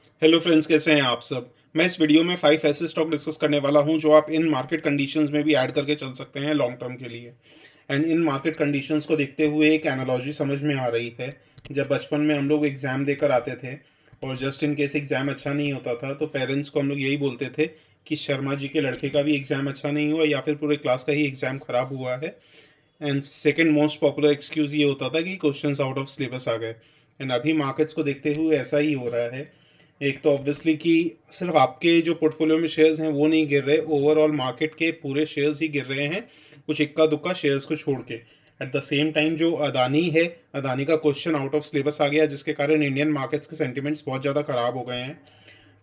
Hello friends, कैसे हैं आप सब। मैं इस वीडियो में 5 ऐसे स्टॉक डिस्कस करने वाला हूं जो आप इन मार्केट कंडीशंस में भी ऐड करके चल सकते हैं लॉन्ग टर्म के लिए। एंड इन मार्केट कंडीशंस को देखते हुए एक एनालॉजी समझ में आ रही है। जब बचपन में हम लोग एग्ज़ाम देकर आते थे और जस्ट इन केस एग्ज़ाम अच्छा नहीं होता था तो पेरेंट्स को हम लोग यही बोलते थे कि शर्मा जी के लड़के का भी एग्ज़ाम अच्छा नहीं हुआ या फिर पूरे क्लास का ही एग्ज़ाम ख़राब हुआ है। And second most popular excuse ये होता था कि क्वेश्चंस आउट ऑफ सिलेबस आ गए। एंड अभी मार्केट्स को देखते हुए ऐसा ही हो रहा है। एक तो ऑब्वियसली कि सिर्फ आपके जो पोर्टफोलियो में शेयर्स हैं वो नहीं गिर रहे, ओवरऑल मार्केट के पूरे शेयर्स ही गिर रहे हैं, कुछ इक्का दुक्का शेयर्स को छोड़ के। एट द सेम टाइम जो अदानी है, अदानी का क्वेश्चन आउट ऑफ सिलेबस आ गया जिसके कारण इंडियन मार्केट्स के सेंटिमेंट्स बहुत ज़्यादा ख़राब हो गए हैं।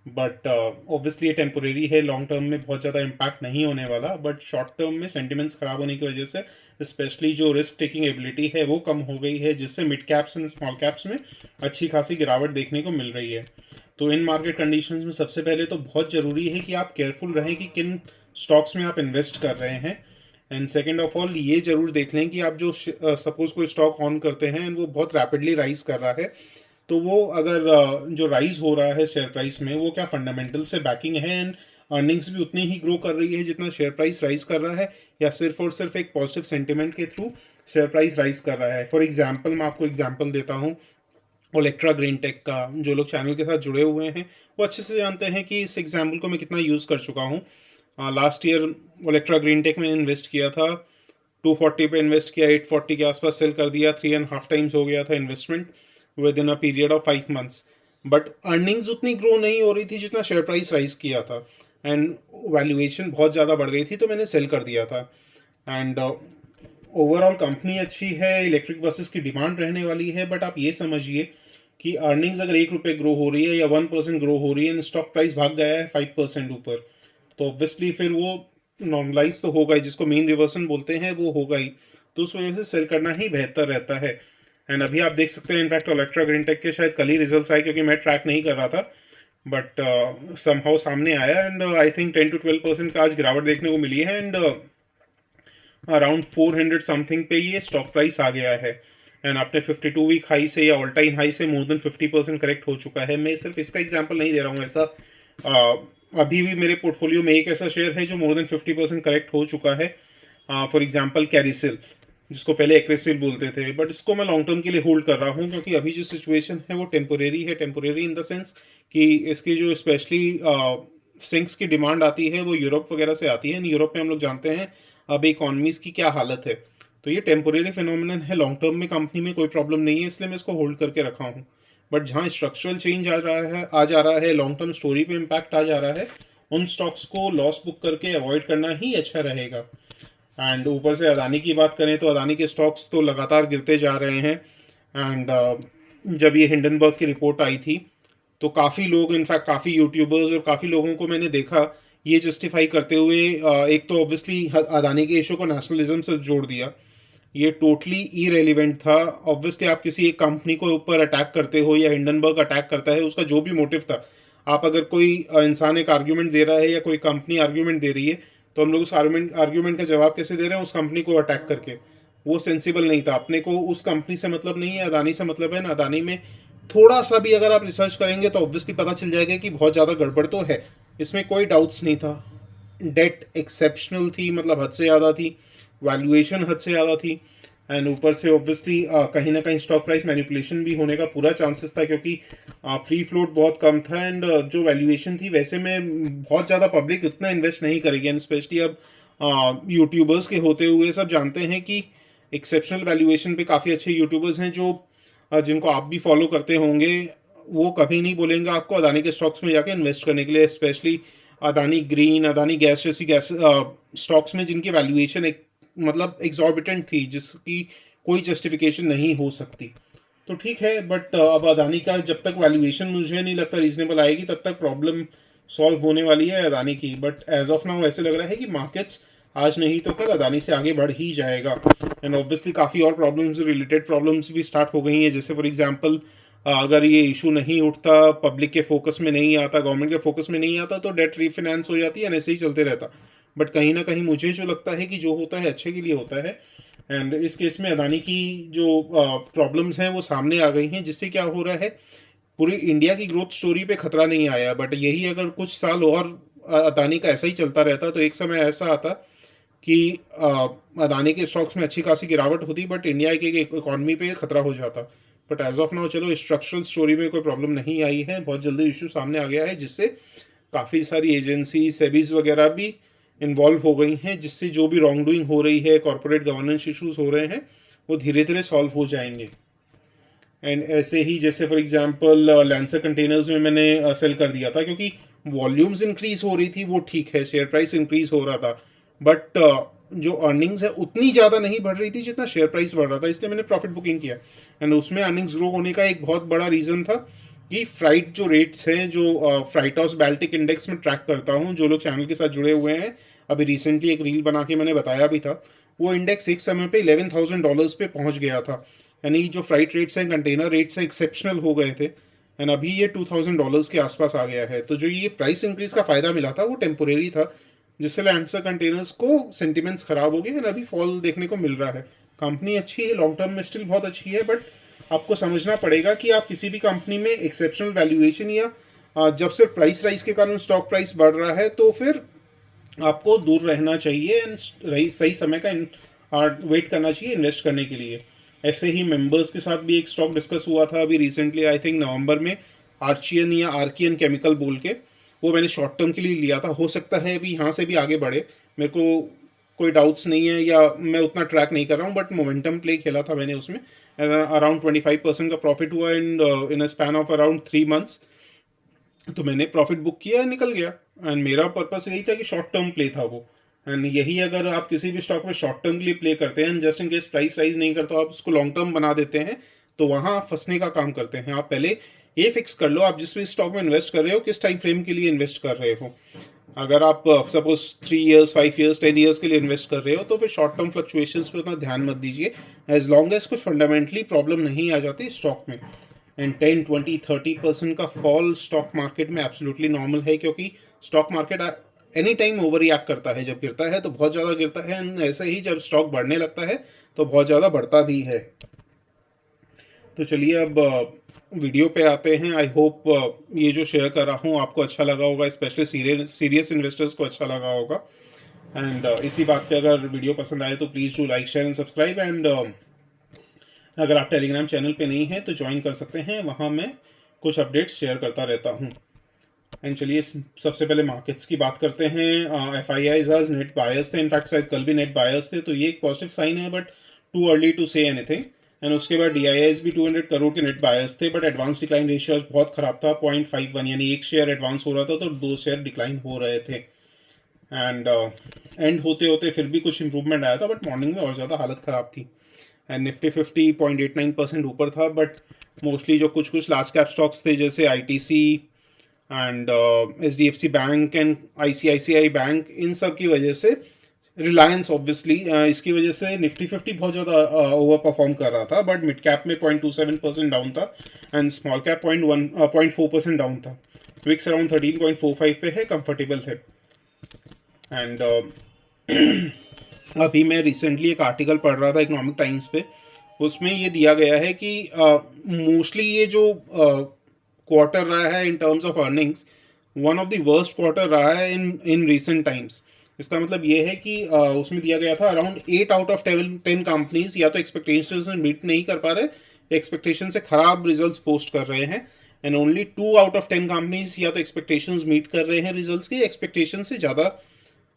बट ऑब्वियसली ये टेम्पोरेरी है, लॉन्ग टर्म में बहुत ज़्यादा इम्पैक्ट नहीं होने वाला, बट शॉर्ट टर्म में सेंटिमेंट्स ख़राब होने की वजह से स्पेशली जो रिस्क टेकिंग एबिलिटी है वो कम हो गई है, जिससे mid caps and small caps में अच्छी खासी गिरावट देखने को मिल रही है। तो इन मार्केट कंडीशंस में सबसे पहले तो बहुत ज़रूरी है कि आप केयरफुल रहें कि किन स्टॉक्स में आप इन्वेस्ट कर रहे हैं। एंड सेकेंड ऑफ ऑल ये ज़रूर देख लें कि आप जो सपोज़ कोई स्टॉक ऑन करते हैं and वो बहुत रैपिडली राइज कर रहा है, तो वो अगर जो राइज हो रहा है शेयर प्राइस में वो क्या फंडामेंटल से बैकिंग है एंड अर्निंग्स भी उतनी ही ग्रो कर रही है जितना शेयर प्राइस राइज कर रहा है, या सिर्फ और सिर्फ एक पॉजिटिव सेंटिमेंट के थ्रू शेयर प्राइस राइज कर रहा है। फॉर एग्जांपल मैं आपको एग्जांपल देता हूँ ओलेक्ट्रा ग्रीन टेक का। जो लोग चैनल के साथ जुड़े हुए हैं वो अच्छे से जानते हैं कि इस एग्जाम्पल को मैं कितना यूज़ कर चुका हूँ। Last year Olectra Greentech में इन्वेस्ट किया था, 240 पे इन्वेस्ट किया, 840 के आसपास सेल कर दिया, 3.5 टाइम्स हो गया था investment with in a period of 5 months. But earnings उतनी ग्रो नहीं हो रही थी जितना शेयर प्राइस राइज किया था, एंड वैल्यूएशन बहुत ज़्यादा बढ़ गई थी तो मैंने सेल कर दिया था। एंड ओवरऑल कंपनी अच्छी है, इलेक्ट्रिक बसेस की डिमांड रहने वाली है, बट आप ये समझिए कि अर्निंग्स अगर 1 रुपये ग्रो हो रही है या 1% ग्रो हो रही है, स्टॉक प्राइस भाग गया है 5% ऊपर, तो ऑब्वियसली फिर वो नॉर्मलाइज तो होगा ही, जिसको मीन रिवर्सन बोलते हैं वो होगा ही। तो उस वजह से सेल करना ही बेहतर रहता है। एंड अभी आप देख सकते हैं इनफैक्ट इलेक्ट्रा ग्रीन टेक के शायद कल ही रिजल्ट्स आए, क्योंकि मैं ट्रैक नहीं कर रहा था, बट समहाउ सामने आया एंड आई थिंक 10 to 12% का आज गिरावट देखने को मिली है। एंड अराउंड 400 समथिंग पे ये स्टॉक प्राइस आ गया है। एंड आपने 52 वीक हाई से या ऑल टाइम हाई से मोर देन 50% करेक्ट हो चुका है। मैं सिर्फ इसका एग्जांपल नहीं दे रहा हूँ, ऐसा अभी भी मेरे पोर्टफोलियो में एक ऐसा शेयर है जो मोर देन 50% करेक्ट हो चुका है। फॉर एग्जांपल कैरिसिल, जिसको पहले एक्रेसिल बोलते थे, बट इसको मैं लॉन्ग टर्म के लिए होल्ड कर रहा हूँ क्योंकि अभी जो सिचुएशन है वो टेम्पोरेरी है। टेम्पोरेरी इन द सेंस कि इसकी जो स्पेशली सिंक्स की डिमांड आती है वो यूरोप वगैरह से आती है। यूरोप में हम लोग जानते हैं अब इकॉनमीज़ की क्या हालत है, तो ये टेम्पोरेरी फिनोमिनन है। लॉन्ग टर्म में कंपनी में कोई प्रॉब्लम नहीं है, इसलिए मैं इसको होल्ड करके रखा हूँ। बट जहाँ स्ट्रक्चरल चेंज आ जा रहा है, लॉन्ग टर्म स्टोरी पे इम्पैक्ट आ जा रहा है, उन स्टॉक्स को लॉस बुक करके अवॉइड करना ही अच्छा रहेगा। एंड ऊपर से अदानी की बात करें तो अदानी के स्टॉक्स तो लगातार गिरते जा रहे हैं। एंड जब ये हिंडनबर्ग की रिपोर्ट आई थी तो काफ़ी लोग, इनफैक्ट काफ़ी यूट्यूबर्स और काफ़ी लोगों को मैंने देखा ये जस्टिफाई करते हुए, एक तो ऑब्वियसली अदानी के इशू को नेशनलिज्म से जोड़ दिया। ये टोटली इरेलीवेंट था। ऑब्वियसली आप किसी एक कंपनी को ऊपर अटैक करते हो या हिंडनबर्ग अटैक करता है, उसका जो भी मोटिव था, आप अगर कोई इंसान एक आर्ग्यूमेंट दे रहा है या कोई कंपनी आर्ग्यूमेंट दे रही है, तो हम लोग उस आर्ग्यूमेंट का जवाब कैसे दे रहे हैं, उस कंपनी को अटैक करके। वो सेंसिबल नहीं था। अपने को उस कंपनी से मतलब नहीं है, अदानी से मतलब है ना। अदानी में थोड़ा सा भी अगर आप रिसर्च करेंगे तो ऑब्वियसली पता चल जाएगा कि बहुत ज़्यादा गड़बड़ तो है, इसमें कोई डाउट्स नहीं था। डेट एक्सेप्शनल थी, मतलब हद से ज़्यादा थी, वैल्यूएशन हद से ज़्यादा थी, एंड ऊपर से ऑब्वियसली कहीं ना कहीं स्टॉक प्राइस मैनिपुलेशन भी होने का पूरा चांसेस था, क्योंकि फ्री फ्लोट बहुत कम था। एंड जो वैल्यूएशन थी वैसे में बहुत ज़्यादा पब्लिक उतना इन्वेस्ट नहीं करेगी, एंड स्पेशली अब यूट्यूबर्स के होते हुए सब जानते हैं कि एक्सेप्शनल वैल्यूएशन पे काफ़ी अच्छे यूट्यूबर्स हैं जो जिनको आप भी फॉलो करते होंगे। वो कभी नहीं बोलेंगे आपको अदानी के स्टॉक्स में जाके इन्वेस्ट करने के लिए, specially Adani green, Adani gas जैसी गैस स्टॉक्स में जिनकी वैल्यूएशन एक मतलब एग्जॉर्बिटेंट थी, जिसकी कोई जस्टिफिकेशन नहीं हो सकती। तो ठीक है, बट अब अदानी का जब तक वैल्यूएशन मुझे नहीं लगता रीजनेबल आएगी तब तक प्रॉब्लम सॉल्व होने वाली है अदानी की। बट एज ऑफ नाउ ऐसे लग रहा है कि मार्केट्स आज नहीं तो कल अदानी से आगे बढ़ ही जाएगा। एंड ऑब्वियसली काफ़ी और प्रॉब्लम्स, रिलेटेड प्रॉब्लम्स भी स्टार्ट हो गई हैं। जैसे फॉर एग्जांपल अगर ये इशू नहीं उठता, पब्लिक के फोकस में नहीं आता, गवर्नमेंट के फोकस में नहीं आता, तो डेट रीफिनेंस हो जाती है, ऐसे ही चलते रहता। बट कहीं ना कहीं मुझे जो लगता है कि जो होता है अच्छे के लिए होता है। एंड इस केस में अदानी की जो प्रॉब्लम्स हैं वो सामने आ गई हैं, जिससे क्या हो रहा है पूरी इंडिया की ग्रोथ स्टोरी पे खतरा नहीं आया, बट यही अगर कुछ साल और अदानी का ऐसा ही चलता रहता तो एक समय ऐसा आता कि अदानी के स्टॉक्स में अच्छी खासी गिरावट होती, बट इंडिया की इकॉनमी पे खतरा हो जाता। बट एज ऑफ नाउ चलो स्ट्रक्चरल स्टोरी में कोई प्रॉब्लम नहीं आई है, बहुत जल्दी इशू सामने आ गया है, जिससे काफ़ी सारी एजेंसी सेबीज वगैरह भी इन्वॉल्व हो गई हैं, जिससे जो भी रॉन्ग डूइंग हो रही है, कॉर्पोरेट गवर्नेंस इश्यूज हो रहे हैं, वो धीरे धीरे सॉल्व हो जाएंगे। एंड ऐसे ही जैसे फॉर एग्जांपल लैंसर कंटेनर्स में मैंने सेल कर दिया था, क्योंकि वॉल्यूम्स इंक्रीज हो रही थी, वो ठीक है, शेयर प्राइस इंक्रीज हो रहा था, बट जो अर्निंग्स है उतनी ज़्यादा नहीं बढ़ रही थी जितना शेयर प्राइस बढ़ रहा था, इसलिए मैंने प्रॉफिट बुकिंग किया। एंड उसमें अर्निंग्स ग्रो होने का एक बहुत बड़ा रीज़न था कि फ्राइट जो रेट्स हैं, जो फ्राइटॉस बाल्टिक इंडेक्स में ट्रैक करता हूँ, जो लोग चैनल के साथ जुड़े हुए हैं, अभी रिसेंटली एक रील बना के मैंने बताया भी था, वो इंडेक्स एक समय पे $11,000 पे पहुंच गया था। यानी जो फ्राइट रेट्स हैं, कंटेनर रेट्स हैं, एक्सेप्शनल हो गए थे, एंड अभी ये $2,000 के आसपास आ गया है। तो जो ये प्राइस इंक्रीज का फ़ायदा मिला था वो टेम्पोरेरी था, जिससे लैंसर कंटेनर्स को सेंटिमेंट्स खराब हो गए एंड अभी फॉल देखने को मिल रहा है। कंपनी अच्छी है, लॉन्ग टर्म में स्टिल बहुत अच्छी है, बट आपको समझना पड़ेगा कि आप किसी भी कंपनी में एक्सेप्शनल वैल्यूएशन या जब से प्राइस राइज के कारण स्टॉक प्राइस बढ़ रहा है, तो फिर आपको दूर रहना चाहिए एंड सही समय का वेट करना चाहिए इन्वेस्ट करने के लिए। ऐसे ही मेंबर्स के साथ भी एक स्टॉक डिस्कस हुआ था अभी रिसेंटली, आई थिंक नवंबर में, आर्चियन या आर्कियन केमिकल बोल के, वो मैंने शॉर्ट टर्म के लिए लिया था। हो सकता है अभी यहाँ से भी आगे बढ़े, मेरे को कोई डाउट्स नहीं है, या मैं उतना ट्रैक नहीं कर रहा हूँ, बट मोमेंटम प्ले खेला था मैंने उसमें, अराउंड 25% का प्रॉफिट हुआ and in a span of around 3 months. तो मैंने प्रॉफिट बुक किया, निकल गया। एंड मेरा पर्पस यही था कि शॉर्ट टर्म प्ले था वो। एंड यही अगर आप किसी भी स्टॉक में शॉर्ट टर्म के लिए प्ले करते हैं, just in case price rise नहीं करते, आप उसको लॉन्ग टर्म बना देते हैं, तो वहाँ आप फंसने का काम करते हैं। आप पहले ये फिक्स कर लो आप जिस भी स्टॉक में इन्वेस्ट कर रहे हो किस टाइम फ्रेम के लिए इन्वेस्ट कर रहे हो। अगर आप सपोज 3 ईयर्स 5 ईयर्स 10 ईयर्स के लिए इन्वेस्ट कर रहे हो, तो फिर शॉर्ट टर्म फ्लक्चुएशंस पे उतना ध्यान मत दीजिए, एज लॉन्ग एज कुछ फंडामेंटली प्रॉब्लम नहीं आ जाती स्टॉक में। एंड 10 20 30% का फॉल स्टॉक मार्केट में एब्सोल्युटली नॉर्मल है, क्योंकि stock market any time over react करता है। जब गिरता है तो बहुत ज़्यादा गिरता है, एंड ऐसे ही जब स्टॉक बढ़ने लगता है तो बहुत ज़्यादा बढ़ता भी है। तो चलिए अब वीडियो पे आते हैं। आई होप ये जो शेयर कर रहा हूँ आपको अच्छा लगा होगा, स्पेशली सीरियस इन्वेस्टर्स को अच्छा लगा होगा। एंड इसी बात पे अगर वीडियो पसंद आए तो please do like share and subscribe. And अगर आप टेलीग्राम चैनल पे नहीं हैं तो ज्वाइन कर सकते हैं, वहाँ मैं कुछ अपडेट्स शेयर करता रहता हूँ। एंड चलिए सबसे पहले मार्केट्स की बात करते हैं। FIIs आज नेट बायर्स थे, इनफैक्ट शायद कल भी नेट बायर्स थे, तो ये एक पॉजिटिव साइन है, but too early to say anything. And उसके बाद DIIs भी 200 करोड़ के नेट बायर्स थे, बट एडवांस डिक्लाइन रेशियो बहुत खराब था, 0.51, यानी एक शेयर एडवांस हो रहा था तो 2 शेयर डिक्लाइन हो रहे थे। एंड एंड होते होते फिर भी कुछ इंप्रूवमेंट आया था, बट मॉर्निंग में और ज़्यादा हालत ख़राब थी। एंड निफ्टी 50 0.89% ऊपर था, बट मोस्टली जो कुछ कुछ लार्ज कैप स्टॉक्स थे जैसे ITC and HDFC bank and ICICI bank, इन सब की वजह से, रिलायंस ऑब्वियसली, इसकी वजह से निफ्टी 50 बहुत ज़्यादा ओवर परफॉर्म कर रहा था, बट मिड कैप में 0.27% डाउन था एंड स्मॉल कैप 0.4% डाउन था। विक्स अराउंड 13.45 पे है, कंफर्टेबल है। एंड अभी मैं रिसेंटली एक आर्टिकल पढ़ रहा था इकोनॉमिक टाइम्स पे, उसमें ये दिया गया है कि मोस्टली ये जो क्वार्टर रहा है in terms of earnings, one of the worst quarter रहा है इन रीसेंट टाइम्स। इसका मतलब ये है कि उसमें दिया गया था अराउंड 8 आउट ऑफ 10 कंपनीज या तो एक्सपेक्टेशंस मीट नहीं कर पा रहे, एक्सपेक्टेशन से खराब रिजल्ट्स पोस्ट कर रहे हैं, and only 2 out of 10 companies या तो एक्सपेक्टेशंस मीट कर रहे हैं रिजल्ट्स की, एक्सपेक्टेशन से ज़्यादा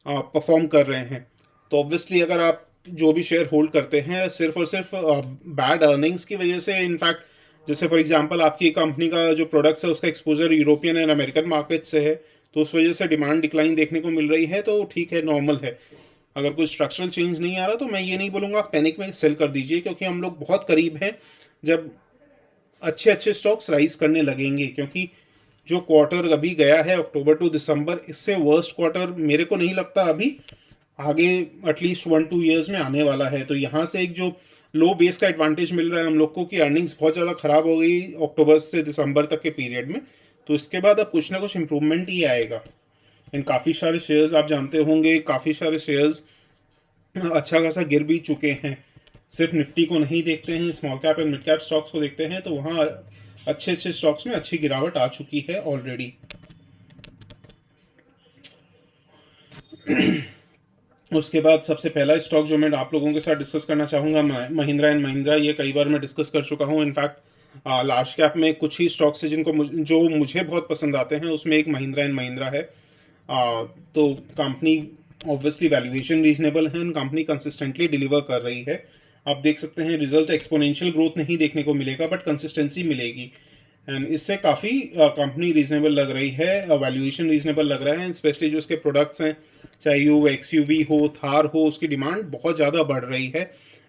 परफॉर्म कर रहे हैं। तो ऑब्वियसली अगर आप जो भी शेयर होल्ड करते हैं सिर्फ और सिर्फ बैड अर्निंग्स की वजह से, इनफैक्ट जैसे फॉर एग्जांपल आपकी कंपनी का जो प्रोडक्ट्स है उसका exposure European and American market से है, तो उस वजह से डिमांड डिक्लाइन देखने को मिल रही है, तो ठीक है, नॉर्मल है। अगर कोई स्ट्रक्चरल चेंज नहीं आ रहा तो मैं ये नहीं बोलूँगा आप पैनिक में सेल कर दीजिए, क्योंकि हम लोग बहुत करीब हैं जब अच्छे अच्छे स्टॉक्स राइज करने लगेंगे, क्योंकि जो क्वार्टर अभी गया है अक्टूबर टू दिसंबर, इससे वर्स्ट क्वार्टर मेरे को नहीं लगता अभी आगे एटलीस्ट 1-2 ईयर्स में आने वाला है। तो यहाँ से एक जो लो बेस का एडवांटेज मिल रहा है हम लोग को कि अर्निंग्स बहुत ज़्यादा ख़राब हो गई अक्टूबर से दिसंबर तक के पीरियड में, तो इसके बाद अब कुछ ना कुछ इम्प्रूवमेंट ही आएगा। एंड काफ़ी सारे शेयर्स आप जानते होंगे, काफ़ी सारे शेयर्स अच्छा खासा गिर भी चुके हैं। सिर्फ निफ्टी को नहीं देखते हैं, small cap and mid cap stocks को देखते हैं, तो वहाँ अच्छे अच्छे स्टॉक्स में अच्छी गिरावट आ चुकी है ऑलरेडी। उसके बाद सबसे पहला स्टॉक जो मैं आप लोगों के साथ डिस्कस करना चाहूँगा, महिंद्रा एंड महिंद्रा। ये कई बार मैं डिस्कस कर चुका हूँ। इनफैक्ट लार्ज कैप में कुछ ही स्टॉक्स है जो मुझे बहुत पसंद आते हैं, उसमें एक महिंद्रा एंड महिंद्रा है। तो कंपनी ऑब्वियसली वैल्यूएशन रीजनेबल है, कंपनी कंसिस्टेंटली डिलीवर कर रही है। आप देख सकते हैं रिजल्ट एक्सपोनेंशियल ग्रोथ नहीं देखने को मिलेगा, बट कंसिस्टेंसी मिलेगी। एंड इससे काफ़ी कंपनी रीजनेबल लग रही है, वैल्यूएशन रीजनेबल लग रहा है। स्पेशली जो उसके प्रोडक्ट्स हैं, चाहे वो एक्सयूवी हो, थार हो, उसकी डिमांड बहुत ज़्यादा बढ़ रही है।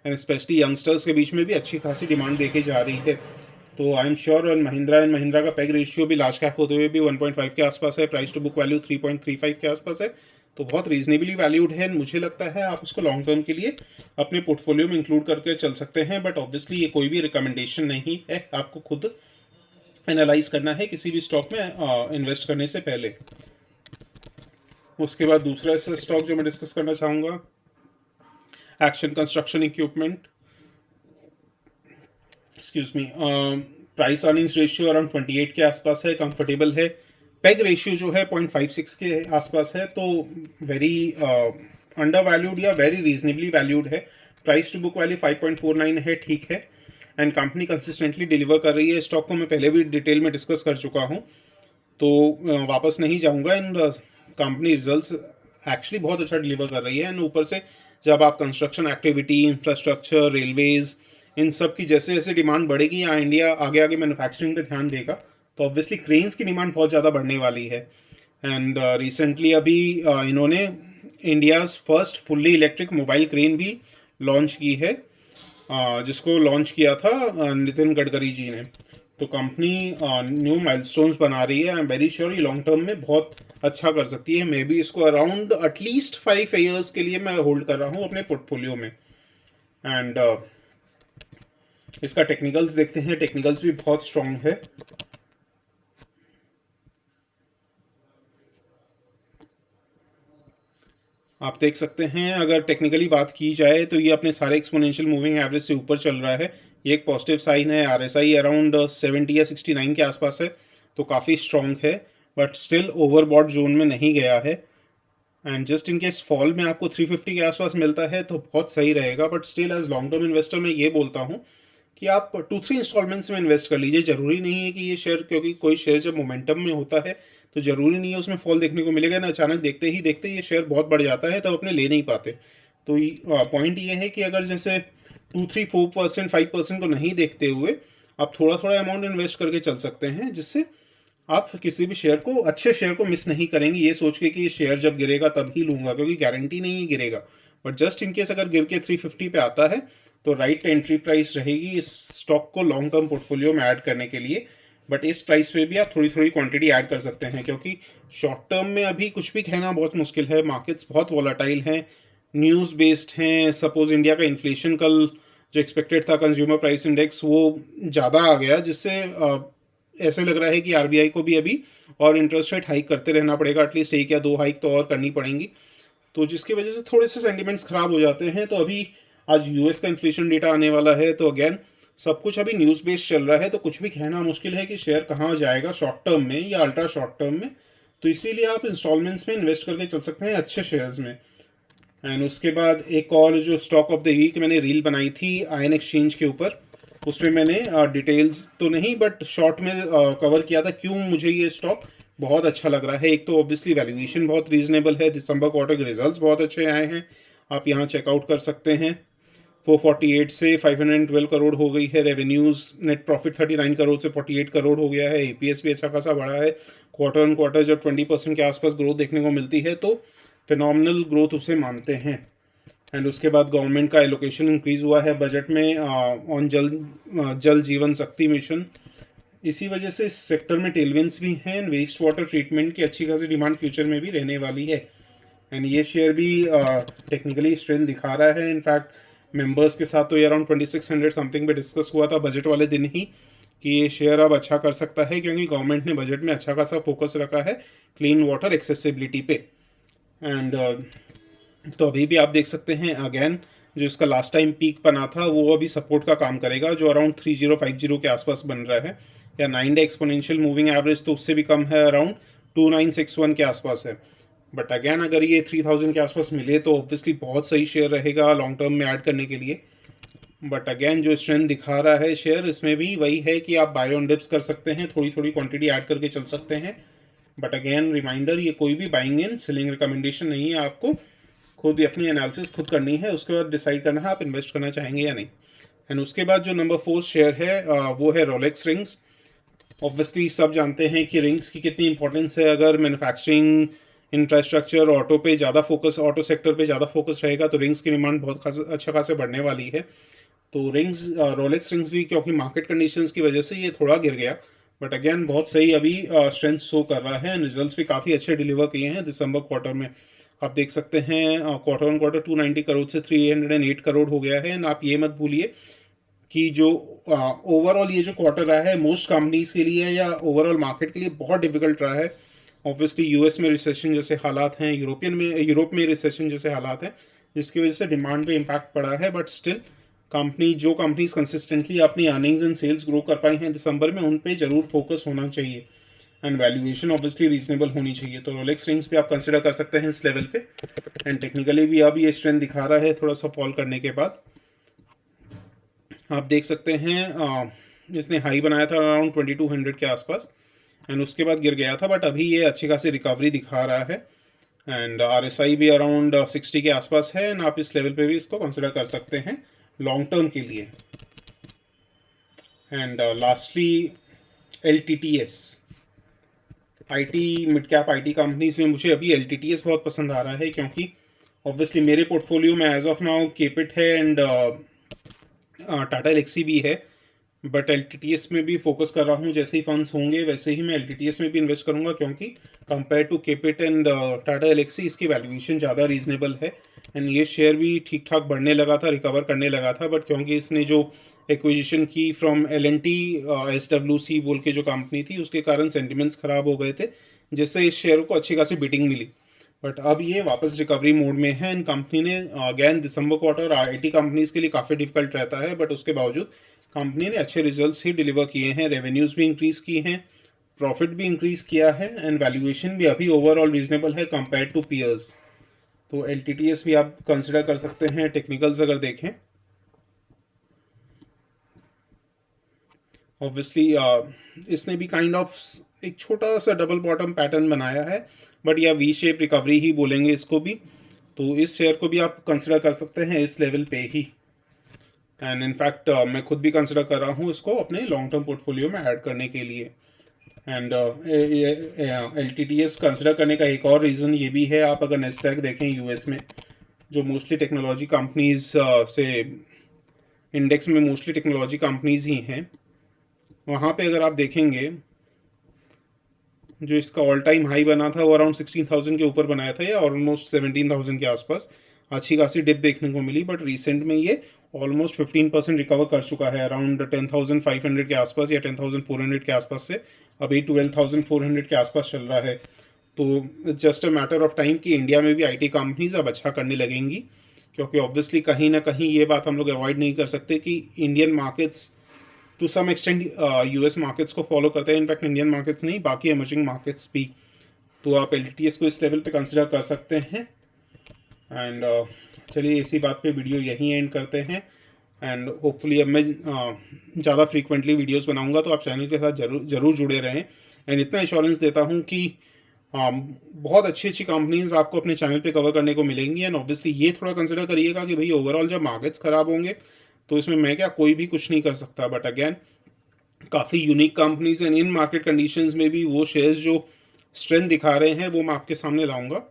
एंड स्पेशली यंगस्टर्स के बीच में भी अच्छी खासी डिमांड देखी जा रही है। तो I am sure Mahindra and Mahindra का पैग रेशियो भी लार्ज कैप होते हुए भी 1.5 के आसपास है, प्राइस टू बुक वैल्यू 3.35 के आसपास है। तो बहुत रीजनेबली वैल्यूड है। मुझे लगता है आप उसको लॉन्ग टर्म के लिए अपने पोर्टफोलियो में इंक्लूड करके चल सकते हैं। बट ऑब्वियसली ये कोई भी रिकमेंडेशन नहीं है, आपको खुद एनालाइज करना है किसी भी स्टॉक में इन्वेस्ट करने से पहले। उसके बाद दूसरा स्टॉक जो मैं डिस्कस करना चाहूँगा, action construction equipment, excuse me. Price earnings ratio around 28 के आसपास है, कंफर्टेबल है। पेग रेशियो जो है 0.56 के आसपास है, तो वेरी अंडर वैल्यूड या वेरी रीजनेबली वैल्यूड है। प्राइस टू बुक वैल्यू 5.49 है, ठीक है। एंड कंपनी कंसिस्टेंटली डिलीवर कर रही है। स्टॉक को मैं पहले भी डिटेल में डिस्कस कर चुका हूँ, तो वापस नहीं जाऊँगा। एंड कंपनी रिजल्ट्स एक्चुअली बहुत अच्छा डिलीवर कर रही है। एंड ऊपर से जब आप कंस्ट्रक्शन एक्टिविटी, इंफ्रास्ट्रक्चर, रेलवेज़, इन सब की जैसे जैसे डिमांड बढ़ेगी या इंडिया आगे आगे मैन्युफैक्चरिंग पे ध्यान देगा, तो ऑब्वियसली क्रेन्स की डिमांड बहुत ज़्यादा बढ़ने वाली है। एंड रिसेंटली अभी इन्होंने India's first fully electric mobile crane भी लॉन्च की है, जिसको लॉन्च किया था नितिन गडकरी जी ने। तो कंपनी न्यू माइलस्टोन्स बना रही है। आई एम वेरी श्योर ये लॉन्ग टर्म में बहुत अच्छा कर सकती है। मे बी इसको अराउंड एटलीस्ट 5 ईयर्स के लिए मैं होल्ड कर रहा हूँ अपने पोर्टफोलियो में। एंड इसका टेक्निकल्स देखते हैं, टेक्निकल्स भी बहुत स्ट्रॉन्ग है। आप देख सकते हैं अगर टेक्निकली बात की जाए तो ये अपने सारे एक्सपोनेंशियल मूविंग एवरेज से ऊपर चल रहा है। ये एक पॉजिटिव साइन है। आरएसआई अराउंड 70 या 69 के आसपास है, तो काफ़ी स्ट्रॉन्ग है, बट स्टिल ओवरबॉट जोन में नहीं गया है। And just in case fall में आपको 350 के आसपास मिलता है तो बहुत सही रहेगा। But still as long term investor मैं ये बोलता हूँ कि आप 2-3 इंस्टॉलमेंट्स में इन्वेस्ट कर लीजिए। ज़रूरी नहीं है कि ये शेयर, क्योंकि कोई शेयर जब मोमेंटम में होता है तो ज़रूरी नहीं है उसमें फॉल देखने को मिलेगा ना। अचानक देखते ही देखते ये शेयर बहुत बढ़ जाता है, तब अपने ले नहीं पाते। तो पॉइंट ये है कि अगर जैसे 2-3-4%, 5% को नहीं देखते हुए आप थोड़ा थोड़ा अमाउंट इन्वेस्ट करके चल सकते हैं, जिससे आप किसी भी शेयर को, अच्छे शेयर को मिस नहीं करेंगे ये सोच के कि ये शेयर जब गिरेगा तब ही लूँगा, क्योंकि गारंटी नहीं गिरेगा। बट जस्ट इन केस अगर गिर के 350 पे आता है तो राइट एंट्री प्राइस रहेगी इस स्टॉक को लॉन्ग टर्म पोर्टफोलियो में ऐड करने के लिए। बट इस प्राइस पे भी आप थोड़ी थोड़ी क्वांटिटी ऐड कर सकते हैं, क्योंकि शॉर्ट टर्म में अभी कुछ भी कहना बहुत मुश्किल है। मार्केट्स बहुत वॉलेटाइल हैं, न्यूज़ बेस्ड हैं। सपोज इंडिया का इन्फ्लेशन कल जो एक्सपेक्टेड था, कंज्यूमर प्राइस इंडेक्स, वो ज़्यादा आ गया, जिससे ऐसे लग रहा है कि आरबीआई को भी अभी और इंटरेस्ट रेट हाइक करते रहना पड़ेगा। एटलीस्ट 1 या 2 हाइक तो और करनी पड़ेंगी, तो जिसकी वजह से थोड़े से सेंटिमेंट्स ख़राब हो जाते हैं। तो अभी आज यूएस का इन्फ्लेशन डेटा आने वाला है, तो अगेन सब कुछ अभी न्यूज़ बेस्ड चल रहा है, तो कुछ भी कहना मुश्किल है कि शेयर कहाँ जाएगा शॉर्ट टर्म में या अल्ट्रा शॉर्ट टर्म में। तो इसीलिए आप इंस्टॉलमेंट्स में इन्वेस्ट करके चल सकते हैं अच्छे शेयर्स में। एंड उसके बाद एक और जो स्टॉक ऑफ द वीक मैंने रील बनाई थी आयन एक्सचेंज के ऊपर, उसमें मैंने डिटेल्स तो नहीं बट शॉर्ट में कवर किया था क्यों मुझे ये स्टॉक बहुत अच्छा लग रहा है। एक तो ऑब्वियसली वैल्यूएशन बहुत रीजनेबल है, दिसंबर क्वार्टर के रिजल्ट्स बहुत अच्छे आए हैं, आप यहाँ चेकआउट कर सकते हैं। 448 से 512 करोड़ हो गई है रेवेन्यूज़। नेट प्रॉफिट 39 करोड़ से 48 करोड़ हो गया है। एपीएस भी अच्छा खासा बढ़ा है। क्वार्टर ऑन क्वार्टर जब 20% के आसपास ग्रोथ देखने को मिलती है तो फिनॉमिनल ग्रोथ उसे मानते हैं। एंड उसके बाद गवर्नमेंट का एलोकेशन इंक्रीज़ हुआ है बजट में ऑन जल जीवन शक्ति मिशन। इसी वजह से इस सेक्टर में टेलविंड्स भी हैं। वेस्ट वाटर ट्रीटमेंट की अच्छी खासी डिमांड फ्यूचर में भी रहने वाली है। एंड ये शेयर भी टेक्निकली स्ट्रेंथ दिखा रहा है। इनफैक्ट मेंबर्स के साथ तो ये अराउंड 2600 समथिंग पे डिस्कस हुआ था बजट वाले दिन ही कि ये शेयर अब अच्छा कर सकता है, क्योंकि गवर्नमेंट ने बजट में अच्छा खासा फोकस रखा है क्लीन वाटर एक्सेसिबिलिटी पे। एंड तो अभी भी आप देख सकते हैं अगेन जो इसका लास्ट टाइम पीक बना था वो अभी सपोर्ट का काम करेगा, जो अराउंड 3050 के आसपास बन रहा है। या 9 डे एक्सपोनेंशियल मूविंग एवरेज तो उससे भी कम है, अराउंड 2961 के आसपास है। बट अगेन अगर ये 3000 के आसपास मिले तो ऑब्वियसली बहुत सही शेयर रहेगा लॉन्ग टर्म में ऐड करने के लिए। बट अगेन जो स्ट्रेंथ दिखा रहा है शेयर, इसमें भी वही है कि आप बाय ऑन डिप्स कर सकते हैं, थोड़ी थोड़ी क्वांटिटी ऐड करके चल सकते हैं। बट अगेन रिमाइंडर, ये कोई भी बाइंग एंड सेलिंग रिकमेंडेशन नहीं है, आपको खुद अपनी एनालिसिस खुद करनी है, उसके बाद डिसाइड करना है आप इन्वेस्ट करना चाहेंगे या नहीं। एंड उसके बाद जो नंबर 4 शेयर है वो है रोलेक्स रिंग्स। ऑब्वियसली सब जानते हैं कि रिंग्स की कितनी इंपॉर्टेंस है। अगर मैन्युफैक्चरिंग, इंफ्रास्ट्रक्चर, ऑटो पे ज़्यादा फोकस, ऑटो सेक्टर पे ज़्यादा फोकस रहेगा तो रिंग्स की डिमांड बहुत अच्छा खासे बढ़ने वाली है। तो रिंग्स, रोलेक्स रिंग्स भी क्योंकि मार्केट कंडीशंस की वजह से ये थोड़ा गिर गया, बट अगेन बहुत सही अभी स्ट्रेंथ शो कर रहा है। रिजल्ट्स भी काफ़ी अच्छे डिलीवर किए हैं दिसंबर क्वार्टर में। आप देख सकते हैं क्वार्टर ऑन क्वार्टर 290 करोड़ से 308 करोड़ हो गया है। एंड आप ये मत भूलिए कि जो ओवरऑल ये जो क्वार्टर रहा है मोस्ट कंपनीज के लिए या ओवरऑल मार्केट के लिए बहुत डिफिकल्ट रहा है। ऑब्वियसली यूएस में रिसेशन जैसे हालात हैं, यूरोप में रिसेशन जैसे हालात हैं, जिसकी वजह से डिमांड पे इम्पैक्ट पड़ा है। बट स्टिल कंपनीज कंसिस्टेंटली अपनी अर्निंग्स एंड सेल्स ग्रो कर पाई हैं दिसंबर में, उन पे जरूर फोकस होना चाहिए। एंड वैल्यूएशन ऑब्वियसली रीजनेबल होनी चाहिए। तो रोलेक्स रिंग्स भी आप कंसिडर कर सकते हैं इस लेवल पे। एंड टेक्निकली भी अब ये स्ट्रेंथ दिखा रहा है थोड़ा सा फॉल करने के बाद। आप देख सकते हैं इसने हाई बनाया था अराउंड 2200 के आसपास, एंड उसके बाद गिर गया था। बट अभी ये अच्छी खासी रिकवरी दिखा रहा है। एंड RSI भी अराउंड 60 के आसपास है। एंड आप इस लेवल पे भी इसको कंसिडर कर सकते हैं लॉन्ग टर्म के लिए। And lastly LTTS, mid cap IT companies में मुझे अभी LTTS बहुत पसंद आ रहा है, क्योंकि ऑब्वियसली मेरे पोर्टफोलियो में एज ऑफ नाउ केपिट है एंड टाटा एलेक्सी भी है। बट LTTS में भी फोकस कर रहा हूँ। जैसे ही फंड्स होंगे वैसे ही मैं LTTS में भी इन्वेस्ट करूँगा, क्योंकि compare to KPIT and Tata Elxsi इसकी वैल्यूएशन ज़्यादा रीजनेबल है। एंड ये शेयर भी ठीक ठाक बढ़ने लगा था, रिकवर करने लगा था। बट क्योंकि इसने जो एक्विजिशन की फ्रॉम L&T SWC बोल के जो कंपनी थी, उसके कारण सेंटिमेंट्स ख़राब हो गए थे, जिससे इस शेयर को अच्छी खासी बीटिंग मिली। बट अब ये वापस रिकवरी मोड में है। इन कंपनी ने again December quarter IT companies के लिए काफ़ी डिफिकल्ट रहता है, बट उसके बावजूद कंपनी ने अच्छे रिजल्ट्स ही डिलीवर किए हैं। रेवेन्यूज़ भी इंक्रीज़ किए हैं, प्रॉफिट भी इंक्रीज़ किया है, एंड वैल्यूएशन भी अभी ओवरऑल रीजनेबल है कंपेयर टू पीयर्स। तो LTTS भी आप कंसिडर कर सकते हैं टेक्निकल्स अगर देखें। ऑब्वियसली इसने भी काइंड ऑफ एक छोटा सा डबल बॉटम पैटर्न बनाया है, बट या वी शेप रिकवरी ही बोलेंगे इसको भी। तो इस शेयर को भी आप कंसिडर कर सकते हैं इस लेवल पे ही। एंड इनफैक्ट मैं खुद भी कंसिडर कर रहा हूँ इसको अपने लॉन्ग टर्म पोर्टफोलियो में ऐड करने के लिए। एंड LTTS कंसिडर करने का एक और रीज़न ये भी है, आप अगर नेस्डैक देखें US में, जो मोस्टली टेक्नोलॉजी कंपनीज से इंडेक्स में मोस्टली टेक्नोलॉजी कंपनीज ही हैं, वहाँ पे अगर आप देखेंगे जो इसका ऑल टाइम हाई बना था वो अराउंड 16,000 के ऊपर बनाया था, या ऑलमोस्ट 17,000 के आसपास अच्छी खासी डिप देखने को मिली। बट रिसेंट में ये ऑलमोस्ट 15% रिकवर कर चुका है, अराउंड 10,500 के आसपास या 10,400 के आसपास से अभी 12,400 के आसपास चल रहा है। तो just a matter of time कि इंडिया में भी IT कंपनीज अब अच्छा करने लगेंगी, क्योंकि ऑब्वियसली कहीं ना कहीं ये बात हम लोग अवॉइड नहीं कर सकते कि Indian markets to some extent US markets को फॉलो करते हैं। इनफैक्ट इंडियन मार्केट्स नहीं, बाकी एमर्जिंग मार्केट्स भी। तो आप LTTS को इस लेवल पे कंसिडर कर सकते हैं। एंड चलिए इसी बात पे वीडियो यहीं एंड करते हैं। एंड होपफुली अब मैं ज़्यादा फ्रीक्वेंटली वीडियोस बनाऊंगा, तो आप चैनल के साथ जरूर जुड़े रहें। एंड इतना इंश्योरेंस देता हूँ कि बहुत अच्छी अच्छी कंपनीज आपको अपने चैनल पे कवर करने को मिलेंगी। एंड ऑब्वियसली ये थोड़ा कंसिडर करिएगा कि भाई ओवरऑल जब मार्केट्स ख़राब होंगे तो इसमें मैं क्या, कोई भी कुछ नहीं कर सकता। बट अगेन काफ़ी unique companies and in market conditions में भी वो शेयर्स जो स्ट्रेंथ दिखा रहे हैं वो मैं आपके सामने लाऊंगा।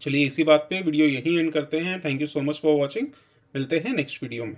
चलिए इसी बात पे वीडियो यहीं एंड करते हैं। Thank you so much for watching. मिलते हैं नेक्स्ट वीडियो में।